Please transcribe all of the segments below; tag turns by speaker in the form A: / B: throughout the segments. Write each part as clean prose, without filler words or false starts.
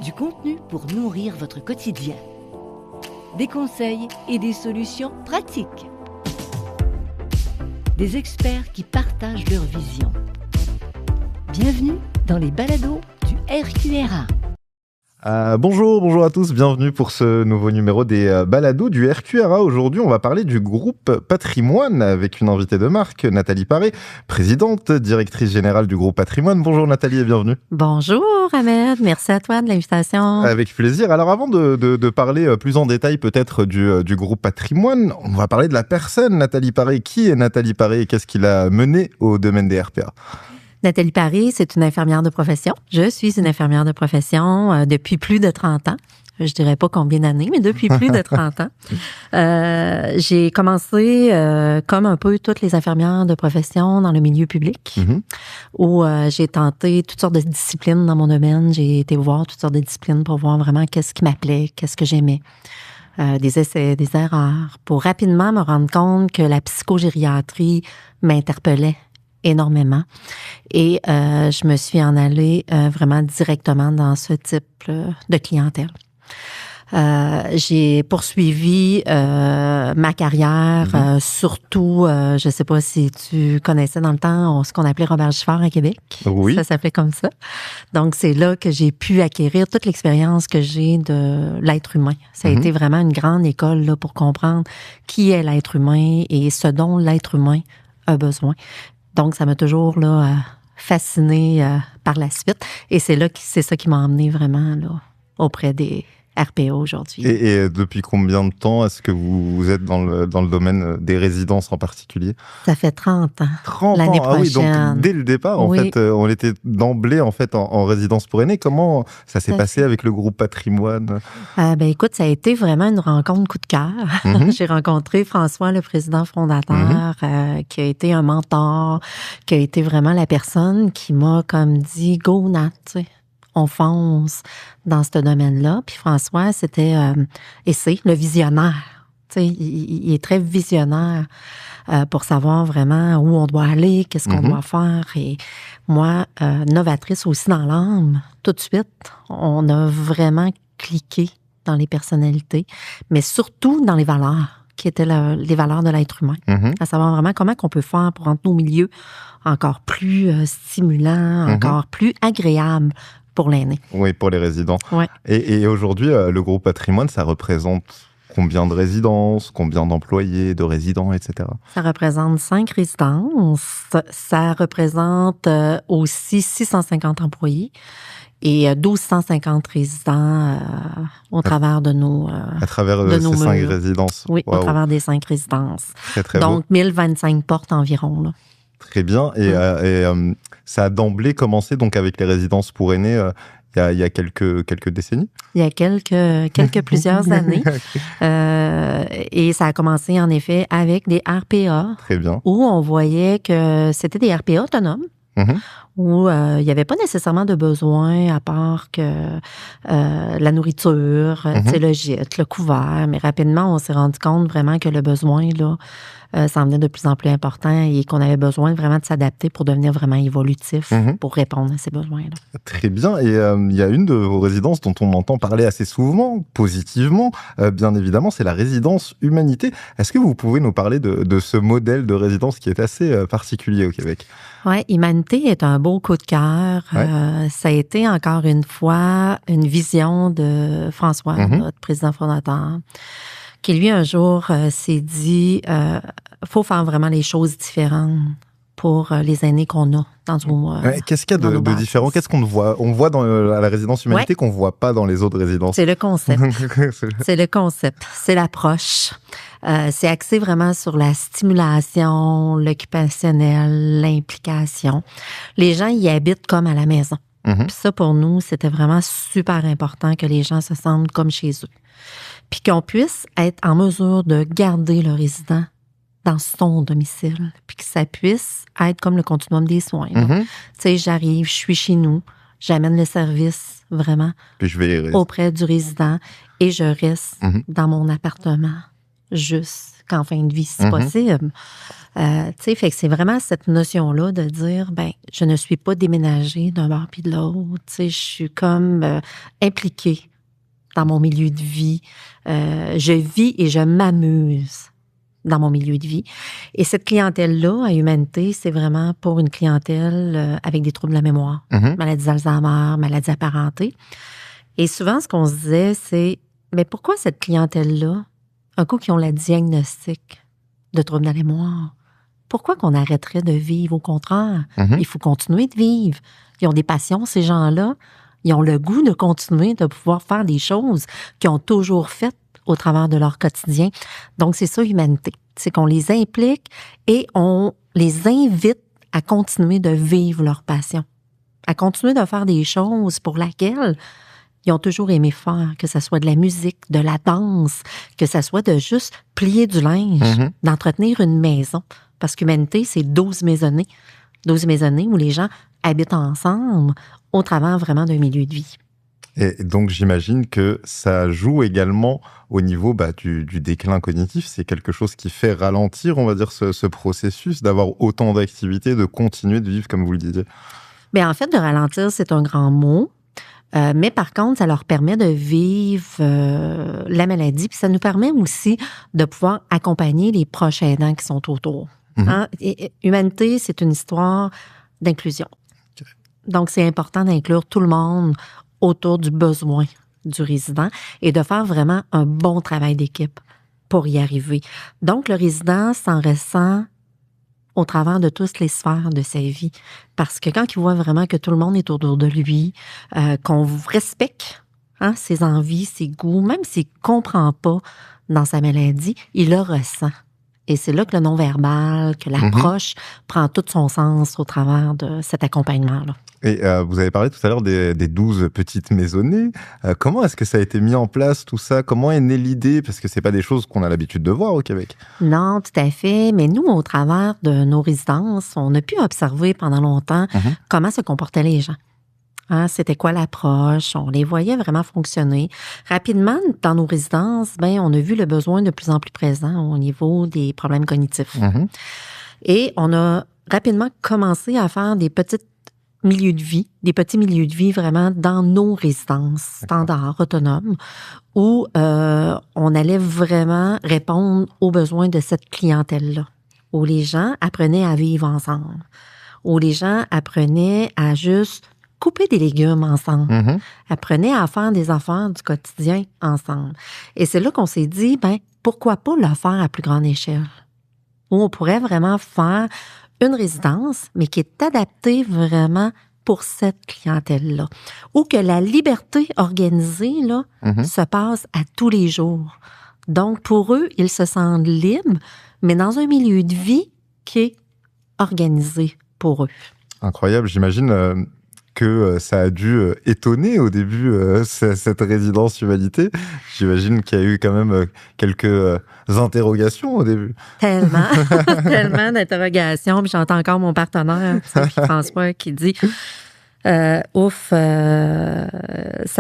A: Du contenu pour nourrir votre quotidien. Des conseils et des solutions pratiques. Des experts qui partagent leur vision. Bienvenue dans les balados du RQRA.
B: Bonjour à tous, bienvenue pour ce nouveau numéro des balados du RQRA. Aujourd'hui, on va parler du groupe Patrimoine avec une invitée de marque, Nathalie Paré, présidente, directrice générale du groupe Patrimoine. Bonjour Nathalie et bienvenue.
C: Bonjour Ahmed, merci à toi de l'invitation.
B: Avec plaisir. Alors avant de parler plus en détail peut-être du groupe Patrimoine, on va parler de la personne Nathalie Paré. Qui est Nathalie Paré et qu'est-ce qui l'a menée au domaine des RPA ?
C: Nathalie Paré, c'est une infirmière de profession. Je suis une infirmière de profession depuis plus de 30 ans. Je dirais pas combien d'années, mais depuis plus de 30 ans. J'ai commencé comme un peu toutes les infirmières de profession dans le milieu public, où j'ai tenté toutes sortes de disciplines dans mon domaine. J'ai été voir toutes sortes de disciplines pour voir vraiment qu'est-ce qui m'appelait, qu'est-ce que j'aimais. Des essais, des erreurs, pour rapidement me rendre compte que la psychogériatrie m'interpellait énormément. Et je me suis en allée vraiment directement dans ce type de clientèle. J'ai poursuivi ma carrière, surtout, je sais pas si tu connaissais dans le temps ce qu'on appelait Robert Giffard à Québec.
B: Oui.
C: Ça s'appelait comme ça. Donc, c'est là que j'ai pu acquérir toute l'expérience que j'ai de l'être humain. Ça a été vraiment une grande école là, pour comprendre qui est l'être humain et ce dont l'être humain a besoin. Donc, ça m'a toujours là, fascinée par la suite. Et c'est ça qui m'a emmenée vraiment là, auprès des RPA aujourd'hui.
B: Et depuis combien de temps est-ce que vous êtes dans le domaine des résidences en particulier ?
C: Ça fait 30 ans.
B: 30
C: l'année
B: ans,
C: prochaine.
B: Ah oui, donc dès le départ, en fait, on était d'emblée en fait en résidence pour aînés. Comment ça s'est passé avec le groupe Patrimoine ?
C: Écoute, ça a été vraiment une rencontre coup de cœur. J'ai rencontré François, le président fondateur, qui a été un mentor, qui a été vraiment la personne qui m'a comme dit « Go Nat », tu sais. On fonce dans ce domaine-là. Puis François, c'était, et c'est le visionnaire. Tu sais, il est très visionnaire pour savoir vraiment où on doit aller, qu'est-ce qu'on doit faire. Et moi, novatrice aussi dans l'âme, tout de suite, on a vraiment cliqué dans les personnalités, mais surtout dans les valeurs, qui étaient les valeurs de l'être humain. À savoir vraiment comment on peut faire pour rendre nos milieux encore plus stimulants, encore plus agréables pour l'aîné.
B: Oui, pour les résidents.
C: Ouais.
B: Et aujourd'hui, le groupe Patrimoine, ça représente combien de résidences, combien d'employés, de résidents, etc.
C: Ça représente 5 résidences. Ça représente aussi 650 employés et 1250 résidents au travers de nos
B: à travers de ces 5 résidences.
C: Oui, au travers des 5 résidences.
B: Très, très
C: Donc,
B: beau.
C: 1025 portes environ, là.
B: Très bien. Et ça a d'emblée commencé donc avec les résidences pour aînés il y a quelques décennies.
C: Il y a quelques plusieurs années. Et ça a commencé en effet avec des RPA.
B: Très bien.
C: Où on voyait que c'était des RPA autonomes. Où il n'y avait pas nécessairement de besoin à part que la nourriture, le gîte, le couvert. Mais rapidement, on s'est rendu compte vraiment que le besoin, là, ça en venait de plus en plus important et qu'on avait besoin vraiment de s'adapter pour devenir vraiment évolutif pour répondre à ces besoins-là.
B: Très bien. Et il y a une de vos résidences dont on entend parler assez souvent, positivement, bien évidemment, c'est la résidence Humanité. Est-ce que vous pouvez nous parler de ce modèle de résidence qui est assez particulier au Québec ?
C: Oui, Humanité est un beau coup de cœur.
B: Ouais.
C: Ça a été encore une fois une vision de François, notre président fondateur, qui lui un jour s'est dit faut faire vraiment les choses différentes pour les aînés qu'on a dans nos
B: qu'est-ce qu'il y a de différent ? Qu'est-ce qu'on voit ? On voit dans la résidence Humanité qu'on ne voit pas dans les autres résidences.
C: C'est le concept. C'est le concept. C'est l'approche. C'est axé vraiment sur la stimulation, l'occupationnel, l'implication. Les gens y habitent comme à la maison. Puis ça, pour nous, c'était vraiment super important que les gens se sentent comme chez eux. Puis qu'on puisse être en mesure de garder le résident dans son domicile, puis que ça puisse être comme le continuum des soins. Tu sais, j'arrive, je suis chez nous, j'amène le service vraiment
B: puis je vais
C: auprès du résident et je reste dans mon appartement juste qu'en fin de vie, si possible. Fait que c'est vraiment cette notion-là de dire, je ne suis pas déménagée d'un bord puis de l'autre. Je suis comme impliquée dans mon milieu de vie. Je vis et je m'amuse dans mon milieu de vie. Et cette clientèle-là, à Humanité, c'est vraiment pour une clientèle avec des troubles de la mémoire, maladie d'Alzheimer, maladie apparentée. Et souvent, ce qu'on se disait, c'est, mais pourquoi cette clientèle-là, un coup qui ont la diagnostic de troubles de la mémoire, pourquoi qu'on arrêterait de vivre? Au contraire, il faut continuer de vivre. Ils ont des passions, ces gens-là. Ils ont le goût de continuer de pouvoir faire des choses qu'ils ont toujours faites au travers de leur quotidien. Donc, c'est ça, Humanité. C'est qu'on les implique et on les invite à continuer de vivre leur passion, à continuer de faire des choses pour lesquelles ils ont toujours aimé faire, que ce soit de la musique, de la danse, que ce soit de juste plier du linge, d'entretenir une maison. Parce qu'Humanité, c'est 12 maisonnées. 12 maisonnées où les gens habitent ensemble au travers vraiment d'un milieu de vie.
B: Et donc, j'imagine que ça joue également au niveau du déclin cognitif. C'est quelque chose qui fait ralentir, on va dire, ce processus d'avoir autant d'activités, de continuer de vivre comme vous le disiez.
C: Bien, en fait, de ralentir, c'est un grand mot. Mais par contre, ça leur permet de vivre la maladie. Puis ça nous permet aussi de pouvoir accompagner les proches aidants qui sont autour. Et Humanité, c'est une histoire d'inclusion. Okay. Donc, c'est important d'inclure tout le monde autour du besoin du résident et de faire vraiment un bon travail d'équipe pour y arriver. Donc, le résident s'en ressent au travers de toutes les sphères de sa vie. Parce que quand il voit vraiment que tout le monde est autour de lui, qu'on respecte ses envies, ses goûts, même s'il ne comprend pas dans sa maladie, il le ressent. Et c'est là que le non-verbal, que l'approche prend tout son sens au travers de cet accompagnement-là.
B: Et vous avez parlé tout à l'heure des 12 petites maisonnées. Comment est-ce que ça a été mis en place, tout ça? Comment est née l'idée? Parce que c'est pas des choses qu'on a l'habitude de voir au Québec.
C: Non, tout à fait. Mais nous, au travers de nos résidences, on a pu observer pendant longtemps comment se comportaient les gens. C'était quoi l'approche? On les voyait vraiment fonctionner. Rapidement, dans nos résidences, on a vu le besoin de plus en plus présent au niveau des problèmes cognitifs. Et on a rapidement commencé à faire des petits milieux de vie vraiment dans nos résidences standards, autonomes, où on allait vraiment répondre aux besoins de cette clientèle-là, où les gens apprenaient à vivre ensemble, où les gens apprenaient à juste couper des légumes ensemble, apprenaient à faire des affaires du quotidien ensemble. Et c'est là qu'on s'est dit, pourquoi pas le faire à plus grande échelle, où on pourrait vraiment faire une résidence, mais qui est adaptée vraiment pour cette clientèle-là. Ou que la liberté organisée là, se passe à tous les jours. Donc, pour eux, ils se sentent libres, mais dans un milieu de vie qui est organisé pour eux.
B: Incroyable, j'imagine que ça a dû étonner au début cette résidence Humanité. J'imagine qu'il y a eu quand même quelques interrogations au début.
C: Tellement, tellement d'interrogations. Puis j'entends encore mon partenaire, François, qui dit ça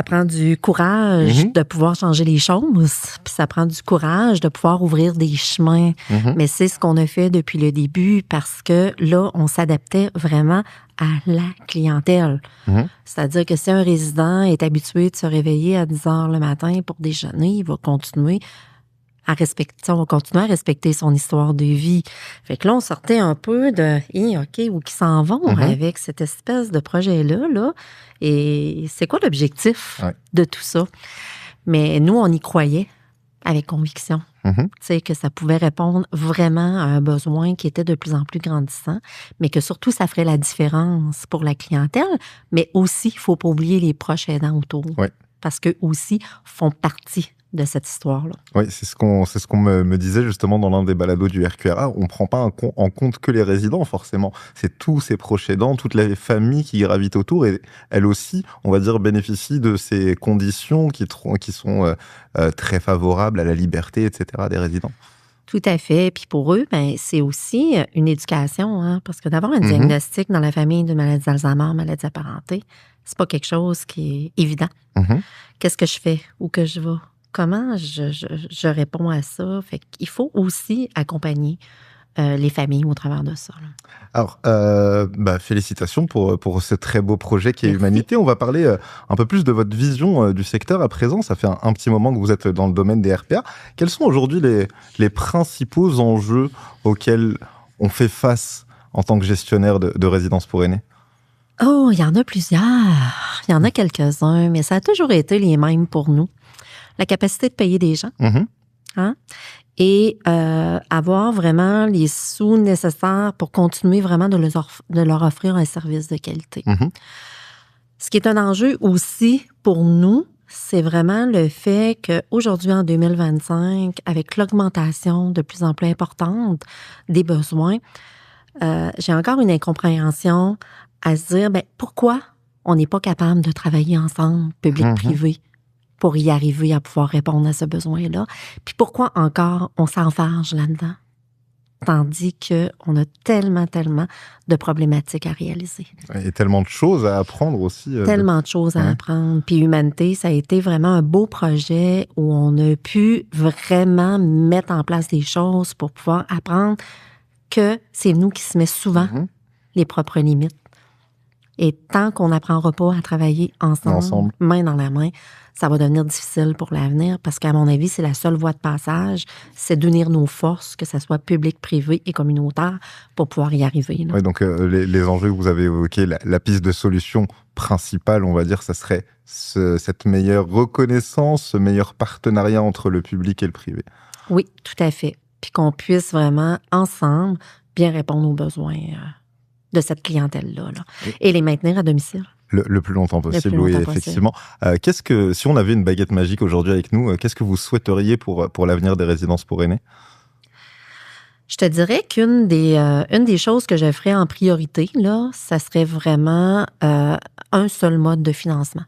C: prend du courage de pouvoir changer les choses, puis ça prend du courage de pouvoir ouvrir des chemins. Mais c'est ce qu'on a fait depuis le début parce que là, on s'adaptait vraiment à la clientèle. C'est-à-dire que si un résident est habitué de se réveiller à 10 heures le matin pour déjeuner, il va continuer à respecter, on va continuer à respecter son histoire de vie. Fait que là, on sortait un peu de OK, où qu'ils s'en vont avec cette espèce de projet-là, là. Et c'est quoi l'objectif de tout ça? Mais nous, on y croyait avec conviction. Tu sais, que ça pouvait répondre vraiment à un besoin qui était de plus en plus grandissant, mais que surtout, ça ferait la différence pour la clientèle, mais aussi, il ne faut pas oublier les proches aidants autour. Parce qu'eux aussi font partie de cette histoire-là.
B: Oui, c'est ce qu'on me disait justement dans l'un des balados du RQRA. On ne prend pas en compte que les résidents, forcément. C'est tous ces proches aidants, toutes les familles qui gravitent autour et elles aussi, on va dire, bénéficient de ces conditions qui sont très favorables à la liberté, etc. des résidents.
C: Tout à fait. Puis pour eux, c'est aussi une éducation, parce que d'avoir un diagnostic dans la famille de maladie d'Alzheimer, maladie apparentée, c'est pas quelque chose qui est évident. Qu'est-ce que je fais? Où que je vais? comment je réponds à ça? Fait qu'il faut aussi accompagner les familles au travers de ça. Là.
B: Alors, félicitations pour ce très beau projet qui est
C: Merci.
B: Humanité. On va parler un peu plus de votre vision du secteur à présent. Ça fait un petit moment que vous êtes dans le domaine des RPA. Quels sont aujourd'hui les principaux enjeux auxquels on fait face en tant que gestionnaire de résidences pour aînés?
C: Oh, il y en a plusieurs. Il y en a quelques-uns, mais ça a toujours été les mêmes pour nous. La capacité de payer des gens. Hein? Et avoir vraiment les sous nécessaires pour continuer vraiment de leur offrir un service de qualité. Ce qui est un enjeu aussi pour nous, c'est vraiment le fait qu'aujourd'hui, en 2025, avec l'augmentation de plus en plus importante des besoins, j'ai encore une incompréhension à se dire, pourquoi on n'est pas capable de travailler ensemble, public-privé, pour y arriver à pouvoir répondre à ce besoin-là. Puis pourquoi encore on s'enfarge là-dedans, tandis qu'on a tellement de problématiques à réaliser.
B: Et tellement de choses à apprendre aussi.
C: Tellement de choses à apprendre. Puis Humanité, ça a été vraiment un beau projet où on a pu vraiment mettre en place des choses pour pouvoir apprendre que c'est nous qui se met souvent les propres limites. Et tant qu'on n'apprendra pas à travailler ensemble, main dans la main, ça va devenir difficile pour l'avenir parce qu'à mon avis, c'est la seule voie de passage, c'est d'unir nos forces, que ce soit public, privé et communautaire, pour pouvoir y arriver. Là.
B: Oui, donc les enjeux que vous avez évoqués, la piste de solution principale, on va dire, ça serait cette meilleure reconnaissance, ce meilleur partenariat entre le public et le privé.
C: Oui, tout à fait. Puis qu'on puisse vraiment, ensemble, bien répondre aux besoins de cette clientèle-là. Là. Et les maintenir à domicile.
B: Le plus longtemps possible, oui, effectivement. Si on avait une baguette magique aujourd'hui avec nous, qu'est-ce que vous souhaiteriez pour l'avenir des résidences pour aînés?
C: Je te dirais qu'une des choses que je ferais en priorité, là, ça serait vraiment un seul mode de financement.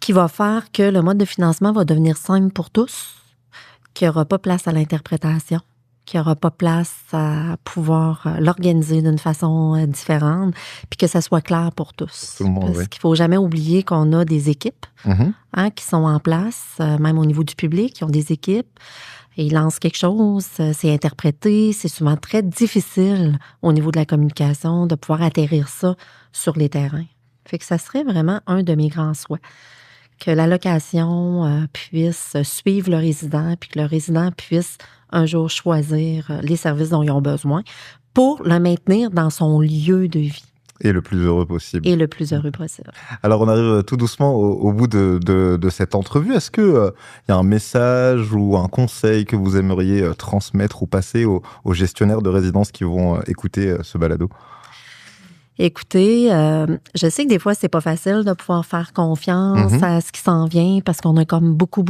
C: Qui va faire que le mode de financement va devenir simple pour tous, qu'il n'y aura pas place à l'interprétation, qu'il n'y aura pas place à pouvoir l'organiser d'une façon différente, puis que ça soit clair pour tous.
B: Tout le monde,
C: Parce qu'il ne faut jamais oublier qu'on a des équipes qui sont en place, même au niveau du public, qui ont des équipes. Et ils lancent quelque chose, c'est interprété, c'est souvent très difficile au niveau de la communication de pouvoir atterrir ça sur les terrains. Fait que ça serait vraiment un de mes grands souhaits. Que l'allocation puisse suivre le résident, puis que le résident puisse un jour choisir les services dont ils ont besoin pour le maintenir dans son lieu de vie.
B: Et le plus heureux possible.
C: Et le plus heureux possible.
B: Alors, on arrive tout doucement au bout de cette entrevue. Est-ce qu'il y a un message ou un conseil que vous aimeriez transmettre ou passer aux gestionnaires de résidences qui vont écouter ce balado?
C: Écoutez, je sais que des fois, c'est pas facile de pouvoir faire confiance à ce qui s'en vient parce qu'on a comme beaucoup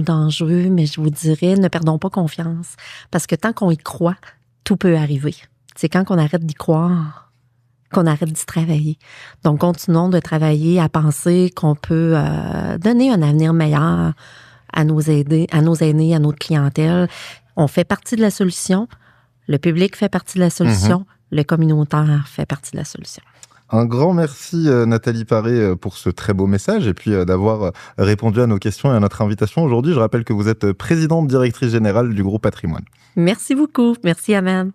C: d'enjeux, mais je vous dirais, ne perdons pas confiance parce que tant qu'on y croit, tout peut arriver. C'est quand qu'on arrête d'y croire qu'on arrête d'y travailler. Donc, continuons de travailler à penser qu'on peut donner un avenir meilleur à nos aînés, à notre clientèle. On fait partie de la solution, le public fait partie de la solution, le communautaire fait partie de la solution.
B: Un grand merci Nathalie Paré pour ce très beau message et puis d'avoir répondu à nos questions et à notre invitation aujourd'hui. Je rappelle que vous êtes présidente directrice générale du groupe Patrimoine.
C: Merci beaucoup. Merci Amen.